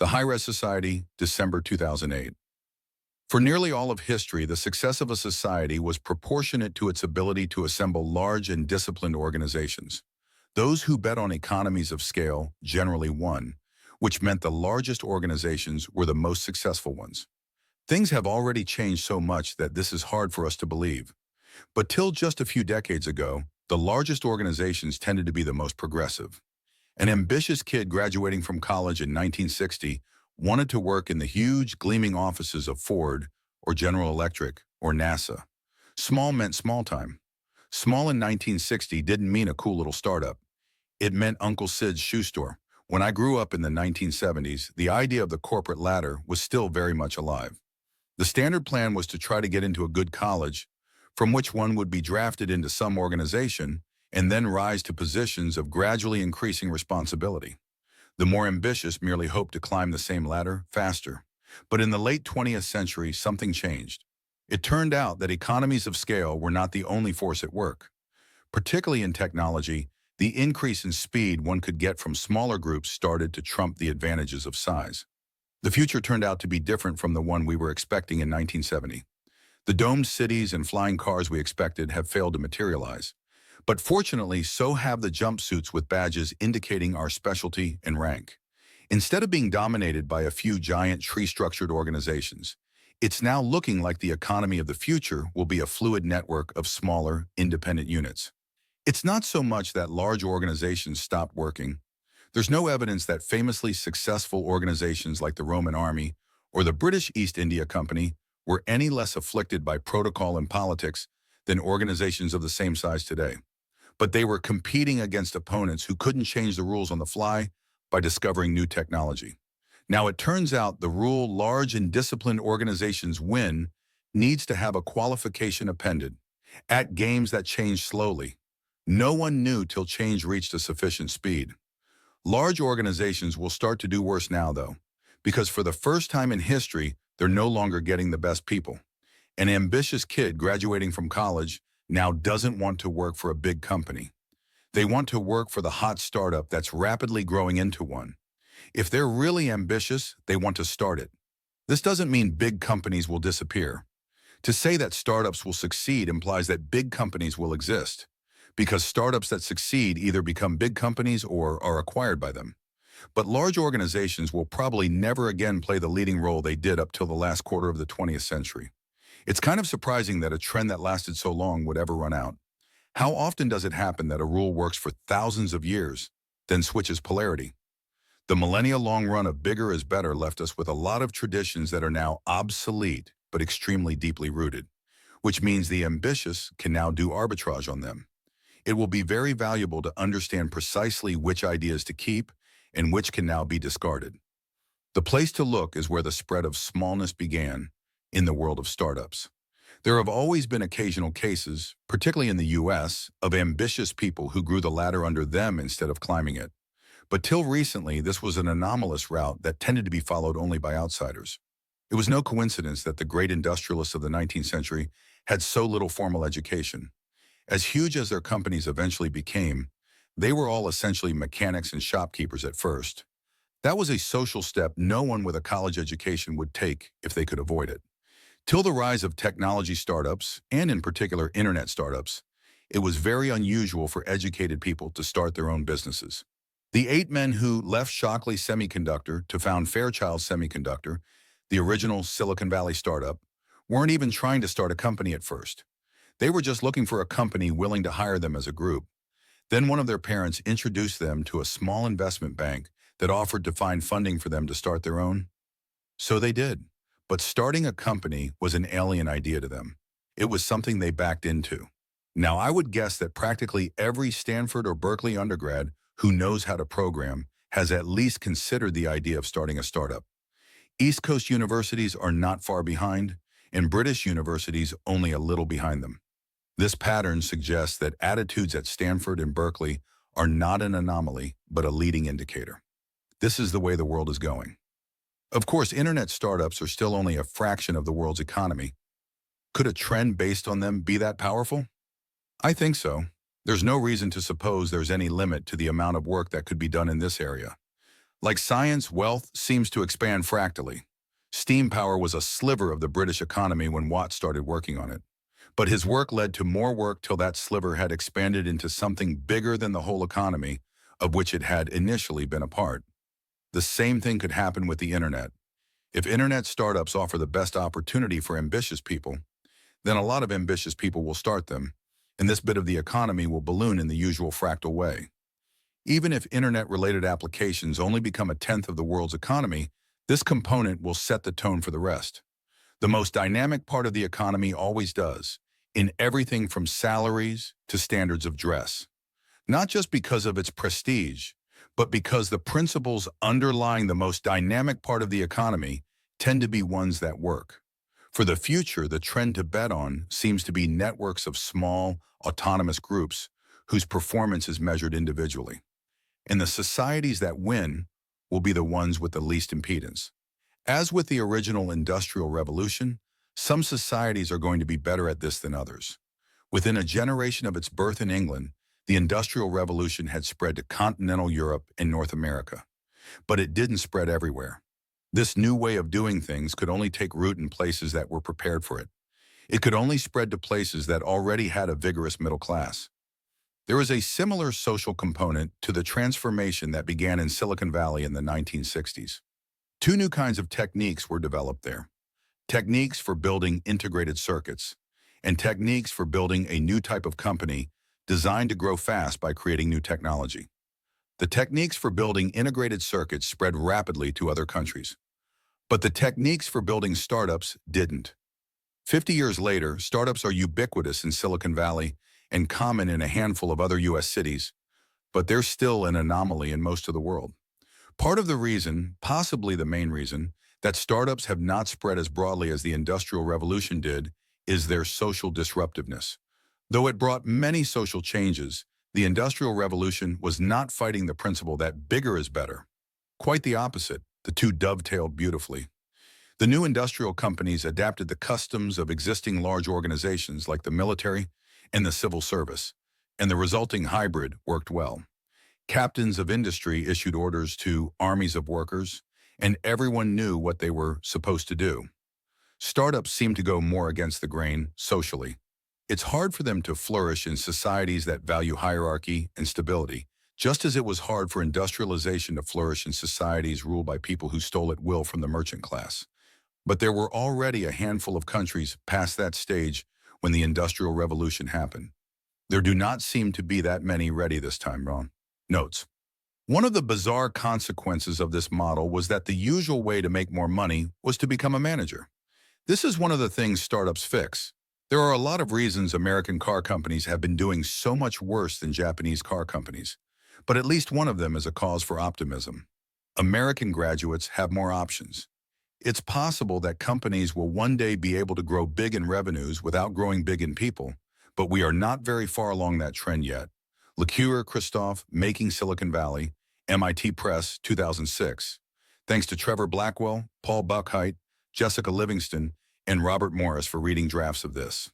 The High-Res Society, December 2008. For nearly all of history, the success of a society was proportionate to its ability to assemble large and disciplined organizations. Those who bet on economies of scale generally won, which meant the largest organizations were the most successful ones. Things have already changed so much that this is hard for us to believe. But till just a few decades ago, the largest organizations tended to be the most progressive. An ambitious kid graduating from college in 1960 wanted to work in the huge, gleaming offices of Ford or General Electric or NASA. Small meant small time. Small in 1960 didn't mean a cool little startup. It meant Uncle Sid's shoe store. When I grew up in the 1970s, the idea of the corporate ladder was still very much alive. The standard plan was to try to get into a good college, from which one would be drafted into some organization and then rise to positions of gradually increasing responsibility. The more ambitious merely hoped to climb the same ladder faster. But in the late 20th century, something changed. It turned out that economies of scale were not the only force at work. Particularly in technology, the increase in speed one could get from smaller groups started to trump the advantages of size. The future turned out to be different from the one we were expecting in 1970. The domed cities and flying cars we expected have failed to materialize. But fortunately, so have the jumpsuits with badges indicating our specialty and rank. Instead of being dominated by a few giant tree-structured organizations, it's now looking like the economy of the future will be a fluid network of smaller, independent units. It's not so much that large organizations stopped working. There's no evidence that famously successful organizations like the Roman Army or the British East India Company were any less afflicted by protocol and politics than organizations of the same size today. But they were competing against opponents who couldn't change the rules on the fly by discovering new technology. Now, it turns out the rule large and disciplined organizations win needs to have a qualification appended. At games that change slowly. No one knew till change reached a sufficient speed. Large organizations will start to do worse now, though, because for the first time in history, they're no longer getting the best people. An ambitious kid graduating from college now doesn't want to work for a big company. They want to work for the hot startup that's rapidly growing into one. If they're really ambitious, they want to start it. This doesn't mean big companies will disappear. To say that startups will succeed implies that big companies will exist, because startups that succeed either become big companies or are acquired by them. But large organizations will probably never again play the leading role they did up till the last quarter of the 20th century. It's kind of surprising that a trend that lasted so long would ever run out. How often does it happen that a rule works for thousands of years, then switches polarity? The millennia-long run of bigger is better left us with a lot of traditions that are now obsolete but extremely deeply rooted, which means the ambitious can now do arbitrage on them. It will be very valuable to understand precisely which ideas to keep and which can now be discarded. The place to look is where the spread of smallness began, in the world of startups. There have always been occasional cases, particularly in the US, of ambitious people who grew the ladder under them instead of climbing it. But till recently, this was an anomalous route that tended to be followed only by outsiders. It was no coincidence that the great industrialists of the 19th century had so little formal education. As huge as their companies eventually became, they were all essentially mechanics and shopkeepers at first. That was a social step no one with a college education would take if they could avoid it. Till the rise of technology startups, and in particular internet startups, it was very unusual for educated people to start their own businesses. The 8 men who left Shockley Semiconductor to found Fairchild Semiconductor, the original Silicon Valley startup, weren't even trying to start a company at first. They were just looking for a company willing to hire them as a group. Then one of their parents introduced them to a small investment bank that offered to find funding for them to start their own. So they did. But starting a company was an alien idea to them. It was something they backed into. Now, I would guess that practically every Stanford or Berkeley undergrad who knows how to program has at least considered the idea of starting a startup. East Coast universities are not far behind, and British universities only a little behind them. This pattern suggests that attitudes at Stanford and Berkeley are not an anomaly, but a leading indicator. This is the way the world is going. Of course, internet startups are still only a fraction of the world's economy. Could a trend based on them be that powerful? I think so. There's no reason to suppose there's any limit to the amount of work that could be done in this area. Like science, wealth seems to expand fractally. Steam power was a sliver of the British economy when Watt started working on it. But his work led to more work till that sliver had expanded into something bigger than the whole economy of which it had initially been a part. The same thing could happen with the internet. If internet startups offer the best opportunity for ambitious people, then a lot of ambitious people will start them, and this bit of the economy will balloon in the usual fractal way. Even if internet-related applications only become a tenth of the world's economy, this component will set the tone for the rest. The most dynamic part of the economy always does, in everything from salaries to standards of dress. Not just because of its prestige, but because the principles underlying the most dynamic part of the economy tend to be ones that work. For the future, the trend to bet on seems to be networks of small, autonomous groups whose performance is measured individually. And the societies that win will be the ones with the least impedance. As with the original Industrial Revolution, some societies are going to be better at this than others. Within a generation of its birth in England, the Industrial Revolution had spread to continental Europe and North America. But it didn't spread everywhere. This new way of doing things could only take root in places that were prepared for it. It could only spread to places that already had a vigorous middle class. There is a similar social component to the transformation that began in Silicon Valley in the 1960s. Two new kinds of techniques were developed there. Techniques for building integrated circuits, and techniques for building a new type of company designed to grow fast by creating new technology. The techniques for building integrated circuits spread rapidly to other countries. But the techniques for building startups didn't. 50 years later, startups are ubiquitous in Silicon Valley and common in a handful of other U.S. cities, but they're still an anomaly in most of the world. Part of the reason, possibly the main reason, that startups have not spread as broadly as the Industrial Revolution did is their social disruptiveness. Though it brought many social changes, the Industrial Revolution was not fighting the principle that bigger is better. Quite the opposite, the two dovetailed beautifully. The new industrial companies adapted the customs of existing large organizations like the military and the civil service, and the resulting hybrid worked well. Captains of industry issued orders to armies of workers, and everyone knew what they were supposed to do. Startups seem to go more against the grain socially. It's hard for them to flourish in societies that value hierarchy and stability, just as it was hard for industrialization to flourish in societies ruled by people who stole at will from the merchant class. But there were already a handful of countries past that stage when the Industrial Revolution happened. There do not seem to be that many ready this time, Ron. Notes. One of the bizarre consequences of this model was that the usual way to make more money was to become a manager. This is one of the things startups fix. There are a lot of reasons American car companies have been doing so much worse than Japanese car companies, but at least one of them is a cause for optimism. American graduates have more options. It's possible that companies will one day be able to grow big in revenues without growing big in people, but we are not very far along that trend yet. LeCure Christoph, Making Silicon Valley, MIT Press, 2006. Thanks to Trevor Blackwell, Paul Buchheit, Jessica Livingston, and Robert Morris for reading drafts of this.